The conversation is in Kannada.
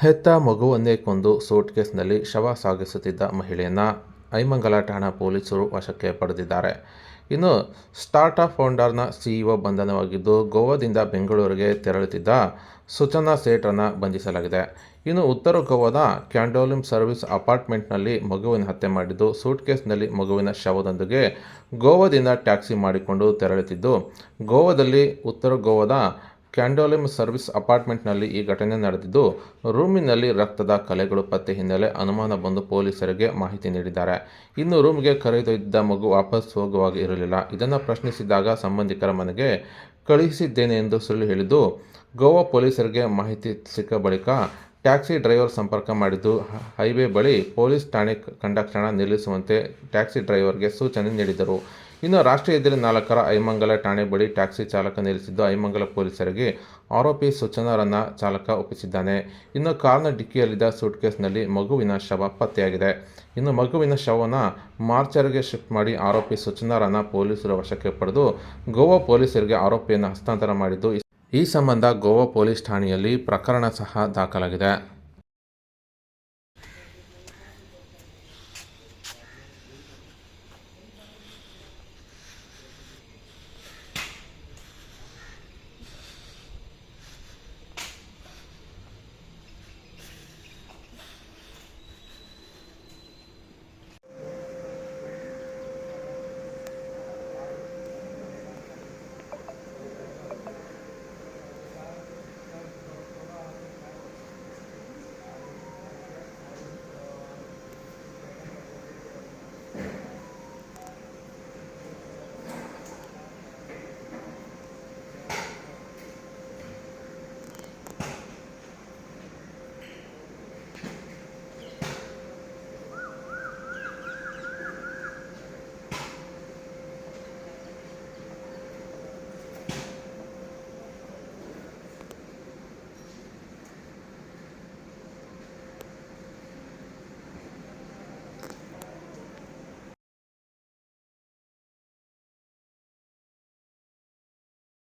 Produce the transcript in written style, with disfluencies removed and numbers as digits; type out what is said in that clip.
ಹೆತ್ತ ಮಗುವನ್ನೇ ಕೊಂದು ಸೂಟ್ಕೇಸ್ನಲ್ಲಿ ಶವ ಸಾಗಿಸುತ್ತಿದ್ದ ಮಹಿಳೆಯನ್ನು ಐಮಂಗಲ ಠಾಣಾ ಪೊಲೀಸರು ವಶಕ್ಕೆ ಪಡೆದಿದ್ದಾರೆ. ಇನ್ನು ಸ್ಟಾರ್ಟಪ್ ಫೌಂಡರ್ನ ಸಿಇಒ ಬಂಧನವಾಗಿದ್ದು, ಗೋವಾದಿಂದ ಬೆಂಗಳೂರಿಗೆ ತೆರಳುತ್ತಿದ್ದ ಸುಚನಾ ಸೇಠರನ್ನು ಬಂಧಿಸಲಾಗಿದೆ. ಇನ್ನು ಉತ್ತರ ಗೋವಾದ ಕ್ಯಾಂಡೋಲಿಮ್ ಸರ್ವಿಸ್ ಅಪಾರ್ಟ್ಮೆಂಟ್ನಲ್ಲಿ ಮಗುವಿನ ಹತ್ಯೆ ಮಾಡಿದ್ದು, ಸೂಟ್ಕೇಸ್ನಲ್ಲಿ ಮಗುವಿನ ಶವದೊಂದಿಗೆ ಗೋವಾದಿಂದ ಟ್ಯಾಕ್ಸಿ ಮಾಡಿಕೊಂಡು ತೆರಳುತ್ತಿದ್ದು, ಗೋವಾದಲ್ಲಿ ಉತ್ತರ ಗೋವಾದ ಕ್ಯಾಂಡೋಲಿಮ್ ಸರ್ವಿಸ್ ಅಪಾರ್ಟ್ಮೆಂಟ್ನಲ್ಲಿ ಈ ಘಟನೆ ನಡೆದಿದ್ದು, ರೂಮಿನಲ್ಲಿ ರಕ್ತದ ಕಲೆಗಳು ಪತ್ತೆ ಹಿನ್ನೆಲೆ ಅನುಮಾನ ಬಂದು ಪೊಲೀಸರಿಗೆ ಮಾಹಿತಿ ನೀಡಿದ್ದಾರೆ. ಇನ್ನು ರೂಮ್ಗೆ ಕರೆದೊಯ್ದಿದ್ದ ಮಗು ವಾಪಸ್ ಹೋಗುವಾಗ ಇರಲಿಲ್ಲ. ಇದನ್ನು ಪ್ರಶ್ನಿಸಿದಾಗ ಸಂಬಂಧಿಕರ ಮನೆಗೆ ಕಳುಹಿಸಿದ್ದೇನೆ ಎಂದು ಸುಳ್ಳು ಹೇಳಿದ್ದು, ಗೋವಾ ಪೊಲೀಸರಿಗೆ ಮಾಹಿತಿ ಸಿಕ್ಕ ಬಳಿಕ ಟ್ಯಾಕ್ಸಿ ಡ್ರೈವರ್ ಸಂಪರ್ಕ ಮಾಡಿದ್ದು, ಹೈವೇ ಬಳಿ ಪೊಲೀಸ್ ಠಾಣೆ ಕಂಡಕ್ಷಣ ನಿಲ್ಲಿಸುವಂತೆ ಟ್ಯಾಕ್ಸಿ ಡ್ರೈವರ್ಗೆ ಸೂಚನೆ ನೀಡಿದರು. ಇನ್ನು ರಾಷ್ಟ್ರೀಯ ಹೆದ್ದಾರಿ 4ರ ಐಮಂಗಲ ಠಾಣೆ ಬಳಿ ಟ್ಯಾಕ್ಸಿ ಚಾಲಕ ನಿಲ್ಲಿಸಿದ್ದು, ಐಮಂಗಲ ಪೊಲೀಸರಿಗೆ ಆರೋಪಿ ಸುಚನಾರನ್ನ ಚಾಲಕ ಒಪ್ಪಿಸಿದ್ದಾನೆ. ಇನ್ನು ಕಾರ್ನ ಡಿಕ್ಕಿಯಲ್ಲಿದ್ದ ಸೂಟ್ಕೇಸ್ನಲ್ಲಿ ಮಗುವಿನ ಶವ ಪತ್ತೆಯಾಗಿದೆ. ಇನ್ನು ಮಗುವಿನ ಶವವನ್ನು ಮಾರ್ಚರಿಗೆ ಶಿಫ್ಟ್ ಮಾಡಿ ಆರೋಪಿ ಸುಚನಾರನ್ನ ಪೊಲೀಸರು ವಶಕ್ಕೆ ಪಡೆದು ಗೋವಾ ಪೊಲೀಸರಿಗೆ ಆರೋಪಿಯನ್ನು ಹಸ್ತಾಂತರ ಮಾಡಿದ್ದು, ಈ ಸಂಬಂಧ ಗೋವಾ ಪೊಲೀಸ್ ಠಾಣೆಯಲ್ಲಿ ಪ್ರಕರಣ ಸಹ ದಾಖಲಾಗಿದೆ.